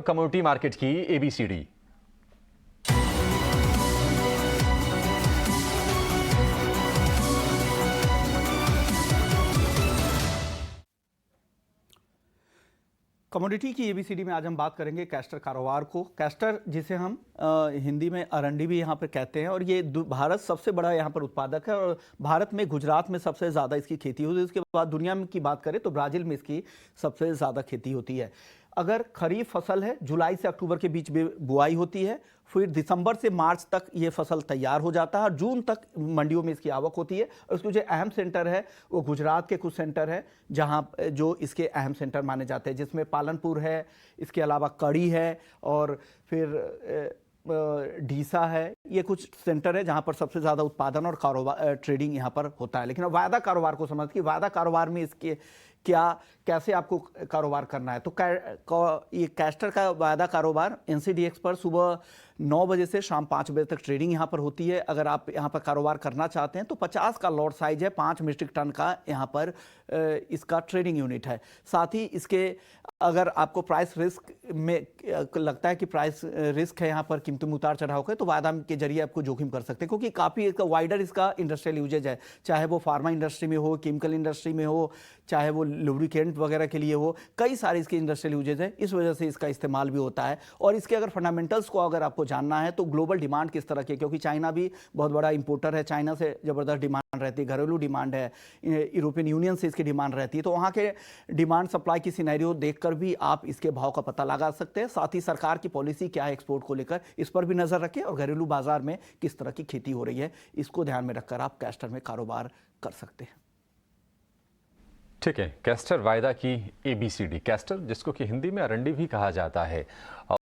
Commodity market की ABCD. Commodity की ABCD में आज हम बात करेंगे कैस्टर कारोबार को। कैस्टर जिसे हम हिंदी में अरंडी भी यहाँ पर कहते हैं, और ये भारत सबसे बड़ा यहाँ पर उत्पादक है। और भारत में गुजरात में सबसे ज़्यादा इसकी खेती होती है। उसके बाद दुनिया में की बात करें तो ब्राज़ील में इसकी सबसे ज़्यादा खेती होती है। अगर खरीफ फसल है, जुलाई से अक्टूबर के बीच बुआई होती है, फिर दिसंबर से मार्च तक ये फसल तैयार हो जाता है और जून तक मंडियों में इसकी आवक होती है। और इसके जो अहम सेंटर है वो गुजरात के कुछ सेंटर है जहां जो इसके अहम सेंटर माने जाते हैं, जिसमें पालनपुर है, इसके अलावा कड़ी है, और फिर ढीसा है। ये कुछ सेंटर है जहां पर सबसे ज़्यादा उत्पादन और कारोबार ट्रेडिंग यहाँ पर होता है। लेकिन वायदा कारोबार को समझ कि वायदा कारोबार में इसके कैसे आपको कारोबार करना है। तो ये कैस्टर का वायदा कारोबार एनसीडीएक्स पर सुबह 9 बजे से शाम 5 बजे तक ट्रेडिंग यहाँ पर होती है। अगर आप यहाँ पर कारोबार करना चाहते हैं तो 50 का लॉट साइज है, 5 मीट्रिक टन का यहाँ पर इसका ट्रेडिंग यूनिट है। साथ ही इसके अगर आपको प्राइस रिस्क में लगता है कि प्राइस रिस्क है यहाँ पर, कीमतों में उतार चढ़ाव है, तो वायदा के जरिए आपको जोखिम कर सकते हैं, क्योंकि काफ़ी इसका वाइडर इसका इंडस्ट्रियल यूजेज है। चाहे वो फार्मा इंडस्ट्री में हो, केमिकल इंडस्ट्री में हो, चाहे वो लुब्रिकेंट वगैरह के लिए हो, कई सारे इसके इंडस्ट्रियल यूजेज है। इस वजह से इसका इस्तेमाल भी होता है। और इसके अगर फंडामेंटल्स को अगर आपको जानना है तो ग्लोबल डिमांड किस तरह की है, क्योंकि चाइना भी बहुत बड़ा इंपोर्टर है, चाइना से ज़बरदस्त डिमांड रहती है, घरेलू डिमांड है, यूरोपियन यूनियन से इसकी डिमांड रहती है। तो वहाँ के डिमांड सप्लाई की सिनेरियो देखकर भी आप इसके भाव का पता लगा सकते हैं। साथ ही सरकार की पॉलिसी क्या है एक्सपोर्ट को लेकर, इस पर भी नज़र रखें, और घरेलू बाजार में किस तरह की खेती हो रही है, इसको ध्यान में रखकर आप कैस्टर में कारोबार कर सकते हैं। ठीक है, कैस्टर वायदा की एबीसीडी। कैस्टर जिसको कि हिंदी में अरंडी भी कहा जाता है।